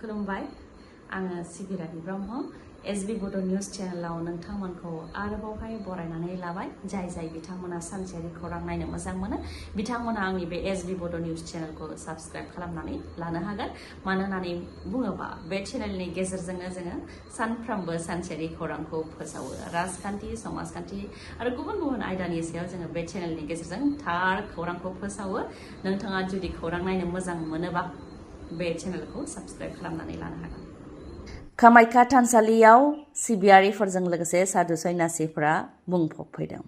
खुलुमबाय आङो सिबिरानि ब्रह्म एसबी बड' निउज चेनेलाव नोंथांमोनखौ आरोबावहाय बरायनानै लाबाय जाय बिथांमोना सानसेयारि खौरां नायनो मोजां मोनो बिथांमोना आंनि बे एसबी बड' निउज चेनेलखौ साबस्क्राइब खालामनानै लानो हागोन मानो होननानै बुङोबा बे चेनेलनि गेजेरजोंनो जोङो सानफ्रोमबो सानसेयारि खौरांखौ फोसावो राजखान्थि समाजखान्थि आरो गुबुन आयदानि सायाव जोङो बे चेनेलनि गेजेरजों थार खौरांखौ फोसावो नोंथाङा जुदि खौरां नायनो मोजां मोनोबा बे चेनेलखौ साबस्क्राइब खालामनानै लानो हागोन कामाख्या थानसालियाव सिबियारिफोरजों लोगोसे साधु सन्यासिफोरा बुंफबफैदों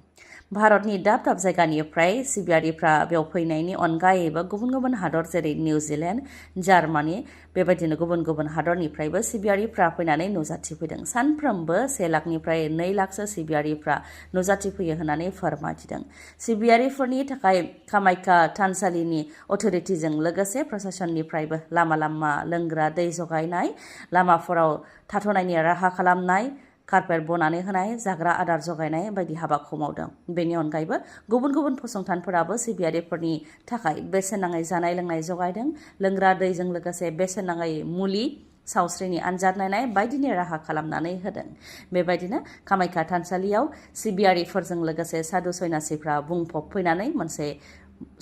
भारतनि दाब जायगानिफ्राय सिबियारिफ्रा बेयाव फैनायनि अनगायैबो गुबुन हादर जेरै निउजिलेन्ड जार्मानी बेबायदिनो गुबुन हादरनिफ्रायबो सिबियारिफ्रा फैनानै नुजाथिफैदों सानफ्रोमबो 1 लाखनिफ्राय 2 लाखसो सिबियारिफ्रा नुजाथिफैयो होननानै फोरमायथिदों सिबियारिफोरनि थाखाय कामाख्या थानसालिनि अथ'रिटिजों लोगोसे प्रशासननिफ्रायबो लामा लोंग्रा दै जगायनाय लामाफोराव थाथ'नायनि राहा खालामनाय कारपेट बनानै होनाय जाग्रा आदार जगायनाय बायदि हाबाखौ मावदों बेनि अनगायैबो गुबुन फसंथानफोराबो सिबियारिफोरनि थाखाय बेसेन नाङै जानाय लोंनाय जगायदों लोंग्रा दैजों लोगोसे बेसेन नाङै मुलि सावस्रिनि आनजाद नायनाय बायदिनि राहा खालामनानै होदों बेबायदिनो कामाख्या थानसालियाव सिबियारिफोरजों लोगोसे साधु सन्यासिफ्रा बुंफबफैनानै मोनसे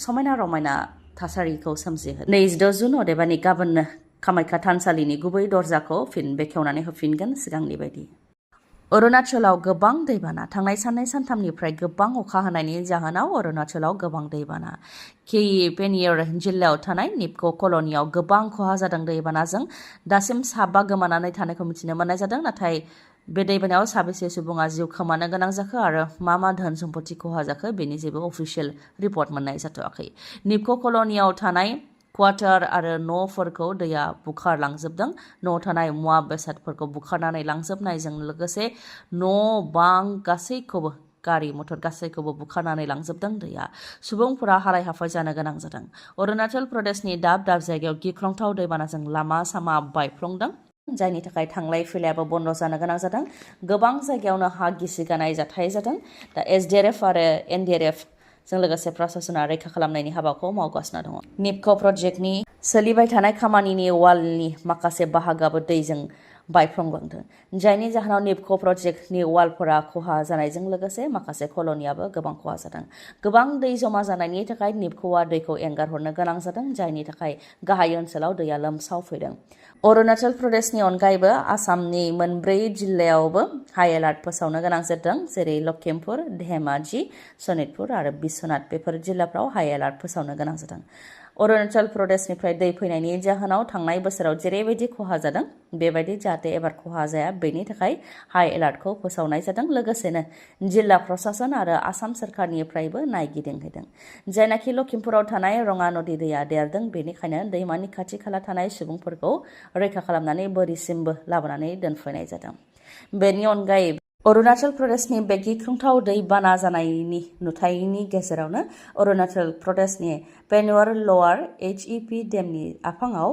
समायना रमायना थासारिखौ सोमजिहोदों 26 जुन अदेबानि गाबोननो कामाख्या थानसालिनि गुबै दरजाखौ फिन बेखेवनानै होफिनगोन सिगांनि बायदि अरुणाचलाव गोबां दैबाना थांनाय साननै सानथामनिफ्राय गोबां अखा हानायनि जाहोनाव अरुणाचलाव गोबां दैबाना पेनियर जिल्लायाव थानाय निपक' कल'नियाव गोबां खहा जादों दैबानाजों दासिम 7 गोमानानै थानायखौ मिथिनो मोननाय जादों नाथाय बे दैबानायाव साबेसे सुबुङा जिउ खोमानो गोनां जाखो आरो मा धोन सम्पथि खहा जाखो बेनि जेबो अफिसियेल रिपर्ट मोननाय जाथ'वाखै निपक' कल'नियाव थानाय क्वार्टार आरो न'फोरखौ दैया बुखारलांजोबदों न'आव थानाय मुवा बेसादफोरखौ बुखारनानै लांजोबनायजों लोगोसे न' बां गासैखौबो गारि मटर गासैखौबो बुखारनानै लांजोबदों दैया सुबुंफोरा हालाय हाफाय जानो गोनां जादों अरुणाचल प्रदेशनि दाब जायगायाव गिख्रंथाव दैबानाजों लामा सामा बायफ्लंदों जायनि थाखाय थांलाय फैलायाबो बन्द जानो गोनां जादों गोबां जायगायावनो हा गिसिगानाय जाथाय जादों दा एसडिआरएफ आरो एनडिआरएफ जों लोगोसे प्रशासना रैखा खालामनायनि हाबाखौ मावगासिनो दङ निपक' प्रजेक्टनि सोलिबाय थानाय खामानिनि वालनि माखासे बाहागोआबो दैजों बायफ्लंलांदों जायनि जाहोनाव निपक' प्रजेक्टनि वालफोरा खहा जानायजों लोगोसे माखासे कल'नियाबो गोबां खहा जादों गोबां दै जमा जानायनि थाखाय निपक'आ दैखौ एंगारहरनो गोनां जादों जायनि थाखाय गाहाय ओनसोलाव दैया लोमसावफैदों अरुणाचल प्रदेशनि अनगायैबो आसामनि 4 जिल्लायावबो हाई एलार्ट फोसावनो गोनां जादों जेरै लखिमपुर धेमाजि सनितपुर आरो बिश्वनाथ बेफोर जिल्लाफ्राव हाई एलार्ट फोसावनो गोनां जादों अरुणाचल प्रदेशनिफ्राय दै फैनायनि जाहोनाव थांनाय बोसोराव जेरैबायदि खहा जादों बेबायदि जाहाथे एबार खहा जाया बेनि थाखाय हाई एलार्टखौ फोसावनाय जादों लोगोसेनो जिल्ला प्रशासन आरो आसाम सोरखारनिफ्रायबो नायगिदिंहैदों जायनाखि लखिमपुराव थानाय रङा नदी दैया देरदों बेनिखायनो दैमानि खाथि खाला थानाय सुबुंफोरखौ रैखा खालामनानै बोरिसिमबो लाबोनानै दोनफैनाय जादों बेनि अनगायै अरुणाचल प्रदेशनि बे गिख्रंथाव दैबाना जानायनि नुथायनि गेजेरावनो अरुणाचल प्रदेशनि पेनियर लवार HEP डेमनि आफाङाव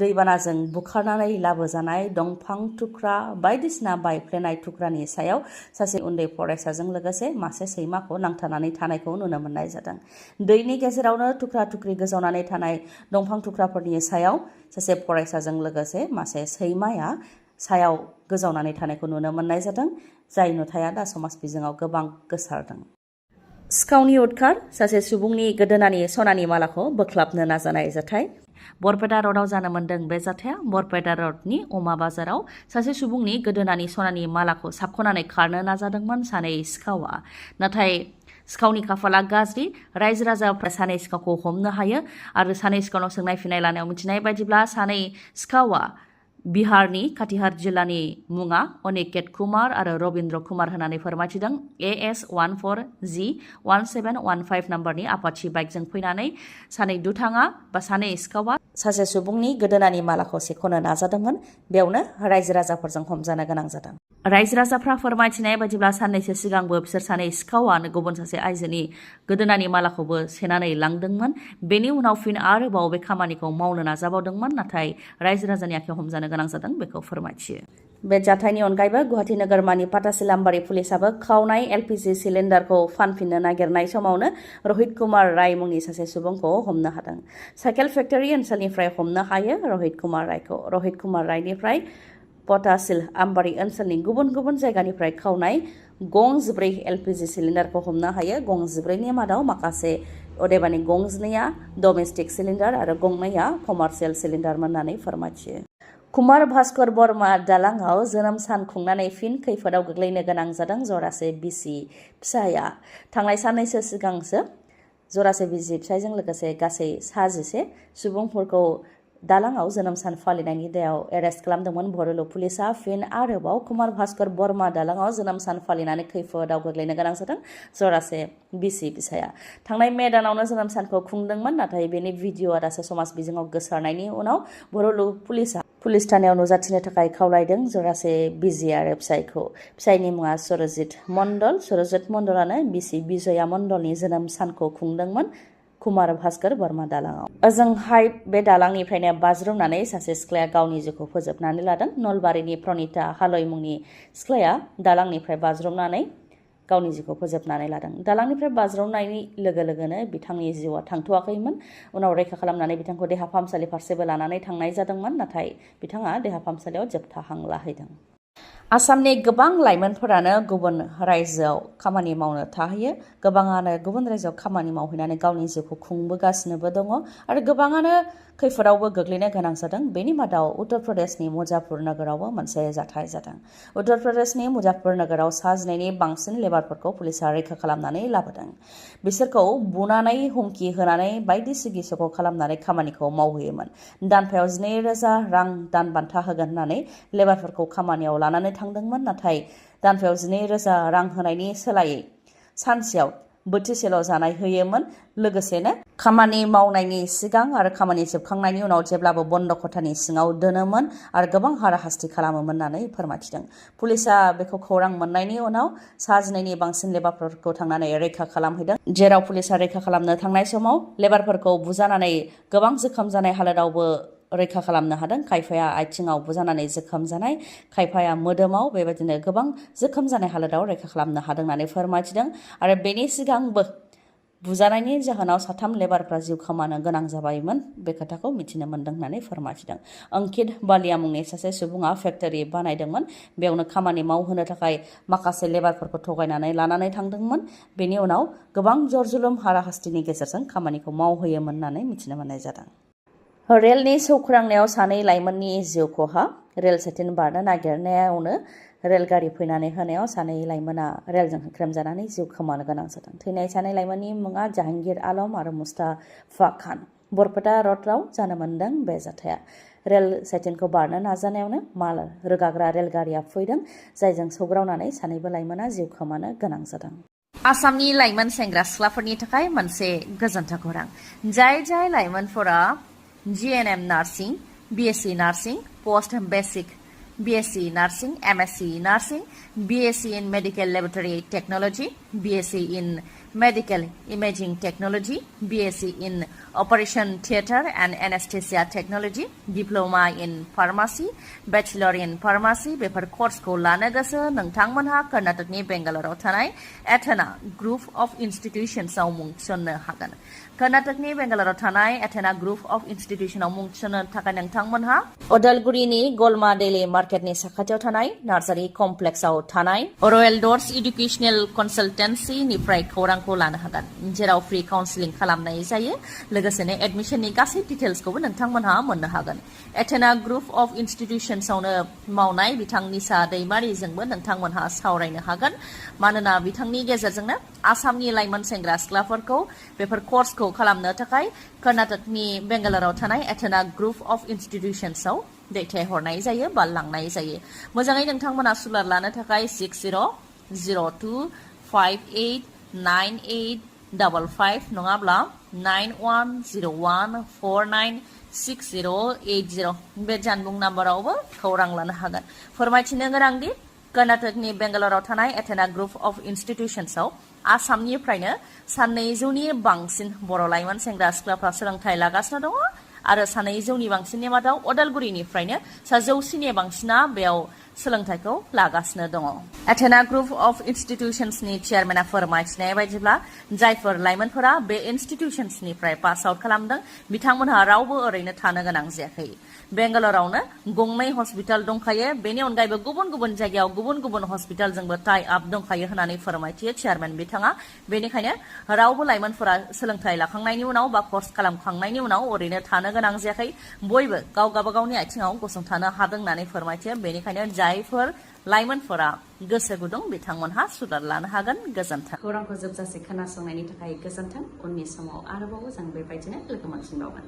दैबानाजों बुखारनानै लाबोजानाय दंफां थुख्रा बायदिसिना बायफ्लेनाय थुख्रानि सायाव सासे उन्दै फरायसाजों लोगोसे मासे सैमाखौ नांथानानै थानायखौ नुनो मोननाय जादों दैनि गेजेरावनो थुख्रा थुख्रि गोजावनानै थानाय दंफां थुख्राफोरनि सायाव सासे फरायसाजों लोगोसे मासे सैमाया सायाव गोजावनानै थानायखौ नुनो मोननाय जादों जाय नुथाया दा समाज बिजोङाव गोबां गोसारदों सिखावनि उदखार सासे सुबुंनि गोदोनानि सनानि मालाखौ बोख्लाबनो नाजानाय जाथाय बरपेटा र'डआव जानो मोन्दों बे जाथाया बरपेटा र'डनि अमा बाजाराव सासे सुबुंनि गोदोनानि सनानि मालाखौ साबख'नानै खारनो नाजादोंमोन सानै सिखावा नाथाय सिखावनि खाफाला गाज्रि रायजो राजाफ्रा सानै सिखावखौ हमनो हायो आरो सानै सिखावनाव सोंनाय फिननाय लानायाव मिथिनाय बायदिब्ला सानै सिखावा बिहारनि काटिहार जिल्लानि मुङा अनिकेत कुमार आरो रबिन्द्र कुमार होननानै फोरमायथिदों AS14G1715 नाम्बारनि आपाची बाइकजों फैनानै सानै दुथाङा बा सानै सिखावा सासे सुबुंनि गोदोनानि मालाखौ सेख'नो नाजादोंमोन बेयावनो रायजो राजाफोरजों हमजानो गोनां जादों रायजो राजाफ्रा फोरमायथिनाय बायदिब्ला साननैसो सिगांबो बिसोर सानै सिखावानो गुबुन सासे आइजोनि गोदोनानि मालाखौबो सेनानै लांदोंमोन बेनि उनाव फिन आरोबाव बे खामानिखौ मावनो नाजाबावदोंमोन नाथाय रायजो राजानि आखायाव हमजानो गोनां जादों बेखौ फोरमायथियो बे जाथायनि अनगायैबो गुवाहाटी नोगोरमानि पाटासिलाम्बारि पुलिसाबो खावनाय एलपिजि सिलिन्डारखौ फानफिननो नागिरनाय समावनो रहित कुमार राय मुंनि सासे सुबुंखौ हमनो हादों। साइकेल फेक्टरि ओनसोलनिफ्राय हमनो हायो रहित कुमार रायखौ। रहित कुमार रायनिफ्राय पटासिल आम्बारि ओनसोलनि गुबुन गुबुन जायगानिफ्राय खावनाय गं 4 एलपिजि सिलिन्डारखौ हमनो हायो। गं 4नि मादाव माखासे अदेबानि गं 2आ डमेस्टिक सिलिन्डार आरो गं 2आ कमार्शियेल सिलिन्डार होननानै फोरमायथियो। कुमार भास्कर बर्मा दालांआव जोनोम सान खुंनानै फिन खैफोदाव गोग्लैनो गोनां जादों जरासे बिसि फिसाया। थांनाय साननैसो सिगांसो जरासे बिसि फिसायजों लोगोसे गासै 11 सुबुंफोरखौ दालांआव जोनोम सान फालिनायनि दायाव एरेस्ट खालामदोंमोन बर'लु पुलिसा। फिन आरोबाव कुमार भास्कर बर्मा दालांआव जोनोम सान फालिनानै खैफोदाव गोग्लैनो गोनां जादों जरासे बिसि फिसाया। थांनाय मे दानावनो जोनोम सानखौ खुंदोंमोन, नाथाय बेनि भिडिअ'आ दासो समाज बिजोङाव गोसारनायनि उनाव बर'लु पुलिसा पुलिस थानायाव नुजाथिनो थाखाय खावलायदों जरासे बिसि आरो फिसायखौ। फिसायनि मुङा सुरजित मण्डल। सुरजित मण्डलानो बिसि बिजया मण्डलनि जोनोम सानखौ खुंदोंमोन कुमार भास्कर बर्मा दालांआव। ओजोंहाय बे दालांनिफ्रायनो बाज्रुमनानै सासे सिख्लाया गावनि जिउखौ फोजोबनानै लादों। नलबारिनि प्रनिता हालय मुंनि सिख्लाया दालांनिफ्राय बाज्रुमनानै गावनि जिउखौ फोजोबनानै लादों। दालांनिफ्राय बाज्रुमनायनि लोगो लोगोनो बिथांनि जिउआ थांथ'वाखैमोन। उनाव रैखा खालामनानै बिथांखौ देहा फाहामसालि फारसेबो लानानै थांनाय जादोंमोन, नाथाय बिथाङा देहा फाहामसालियाव जोबथा हां लाहैदों। आसामनि गोबां लाइमोनफोरानो गुबुन रायजोआव खामानि मावनो थाहैयो। गोबाङानो गुबुन रायजोआव खामानि मावहैनानै गावनि जिउखौ खुंबोगासिनोबो दङ आरो गोबाङानो खैफोदावबो गोग्लैनो गोनां जादों। बेनि मादाव उत्तर प्रदेशनि मुजाफर नोगोरावबो मोनसे जाथाय जादों। उत्तर प्रदेशनि मुजाफर नोगोराव 19नि बांसिन लेबारफोरखौ पुलिसा रैखा खालामनानै लाबोदों। बिसोरखौ बुनानै हुमखि होनानै बायदि सिगिसग' खालामनानै खामानिखौ मावहोयोमोन। दानफायाव 12,000 रां दान बान्था होगोन होननानै लेबारफोरखौ खामानियाव लानानै थांदोंमोन, नाथाय दानफायाव 12,000 रां होनायनि सोलायै सानसेयाव बोथिसेल' जानाय होयोमोन। लोगोसेनो खामानि मावनायनि सिगां आरो खामानि जोबखांनायनि उनाव जेब्लाबो बन्द खथानि सिङाव दोनोमोन आरो गोबां हाराहास्ति खालामोमोन होननानै फोरमायथिदों। पुलिसा बेखौ खौरां मोननायनि उनाव 19नि बांसिन लेबारफोरखौ थांनानै रैखा खालामहैदों, जेराव पुलिसा रैखा खालामनो थांनाय समाव लेबारफोरखौ बुजानानै गोबां जोखोम जानाय हालोदावबो रैखा खालामनो हादों। खायफाया आथिङाव बुजानानै जोखोम जानाय, खायफाया मोदोमाव, बेबायदिनो गोबां जोखोम जानाय हालोदाव रैखा खालामनो हादों होननानै फोरमायथिदों। आरो बेनि सिगांबो बुजानायनि जाहोनाव 3 लेबारफ्रा जिउ खोमानो गोनां जाबायमोन, बे खोथाखौ मिथिनो मोन्दों होननानै फोरमायथिदों। अंकित बालिया मुंनि सासे सुबुङा फेक्टरि बानायदोंमोन। बेयावनो खामानि मावहोनो थाखाय माखासे लेबारफोरखौ थगायनानै लानानै थांदोंमोन। बेनि उनाव गोबां जरजुलुम हाराहास्तिनि गेजेरजों खामानिखौ मावहोयोमोन होननानै मिथिनो मोननाय जादों। रेलनि सौख्रांनायाव 2 लाइमोननि जिउ खहा। रेल सेटिन बारनो नागिरनायावनो रेलगारि फैनानै होनायाव 2 लाइमोना रेलजों होख्रेमजानानै जिउ खोमानो गोनां जादों। थैनाय 2 लाइमोननि मुङा जाहांगीर आलम आरो मुस्ताफा खान। बरपेटा रडआव जानो मोन्दों बे जाथाया। रेल सेटिनखौ बारनो नाजानायावनो माल रोगाग्रा रेलगारिया फैदों, जायजों सौग्रावनानै 2 लाइमोना जिउ खोमानो गोनां जादों। आसामनि लाइमोन सेंग्रा सिख्लाफोरनि थाखाय मोनसे गोजोनथाव खौरां। जाय लाइमोनफोरा GNM nursing, BSc nursing, post basic BSc nursing, MSc nursing, BSc in Medical Laboratory Technology, BSc in Medical Imaging Technology, BSc in Operation Theatre and Anesthesia Technology, Diploma in Pharmacy, Bachelor in Pharmacy बेफोर कर्सखौ लानो गोसो नोंथांमोनहा कर्नाटकनि बेंगालराव थानाय Athena group of इन्स्टिट्यूशन्सआव मुं थिसननो हागोन। कर्नाटकनि बेंगालराव थानाय एथेना ग्रुप अफ इन्स्टिट्यूशनआव मुं थिसननो थाखाय नोंथांमोनहा अदालगुरिनि गलमा डेली मार्केटनि साखाथियाव थानाय नार्सारि कमप्लेक्सआव थानाय रयेल डर्स इडुकेशनेल कनसालटेन्सिनिफ्राय खौरांखौ लानो हागोन, जेराव फ्रि काउन्सिलिं खालामनाय जायो। लोगोसेनो एडमिशननि गासै डिटेल्सखौबो नोंथांमोनहा मोननो हागोन। एथेना ग्रुप अफ इन्स्टिट्यूशन्सआवनो मावनाय बिथां निसा दैमारिजोंबो नोंथांमोनहा सावरायनो हागोन, मानोना बिथांनि गेजेरजोंनो आसामनि लाइमोन सेंग्रा सिख्लाफोरखौ बेफोर कर्सखौ खालामनो थाखाय कर्नाटकनि बेंगालराव थानाय एथेना ग्रुप अफ इन्स्टिट्यूशन्सआव दैथायहरनाय जायो बा लांनाय जायो। मोजाङै नोंथांमोना सुलार लानो थाखाय 6002589855 नङाब्ला 9101496080 बे जानबुं नाम्बारावबो खौरां लानो हागोन। फोरमायथिनो गोनांदि कर्नाटकनि बेंगालराव थानाय एथेना ग्रुप अफ इन्स्टिट्यूशन्सआव आसामनिफ्रायनो 200नि बांसिन बर' लाइमोन सेंग्रा सिख्लाफ्रा सोलोंथाइ लागासिनो दङ आरो 200नि बांसिननि मादाव अदालगुरिनिफ्रायनो 100नि बांसिना बेयाव सोलोंथाइखौ लागासिनो दङ। एथेना ग्रुप अफ इन्स्टिटिउशन्सनि चेयारमेना फोरमायथिनाय बायदिब्ला जायफोर लाइमोनफोरा बे इन्स्टिटिउशन्सनिफ्राय पास आउट खालामदों बिथांमोनहा रावबो ओरैनो थानो गोनां जायाखै। बेंगालरावनो गंनै हस्पिटाल दंखायो, बेनि अनगायैबो गुबुन गुबुन जायगायाव गुबुन गुबुन हस्पिटालजोंबो टाइ आप दंखायो होननानै फोरमायथियो चेयारमेन बिथाङा। बेनिखायनो रावबो लाइमोनफोरा सोलोंथाइ लाखांनायनि उनाव बा कर्स खालामखांनायनि उनाव ओरैनो थानो गोनां जायाखै, बयबो गाव गावबागावनि आथिङाव गसंथानो हादों होननानै फोरमायथियो। बेनिखायनो जायफोर लाइमोनफोरा गोसो गुदुं बिथांमोनहा सुलाद लानो हागोन। गोजोन्थों। खौरांखौ जोबजासे खोनासंनायनि थाखाय गोजोन्थों। उननि समाव आरोबाव जों बेबायदिनो लोगो मोनफिनबावगोन।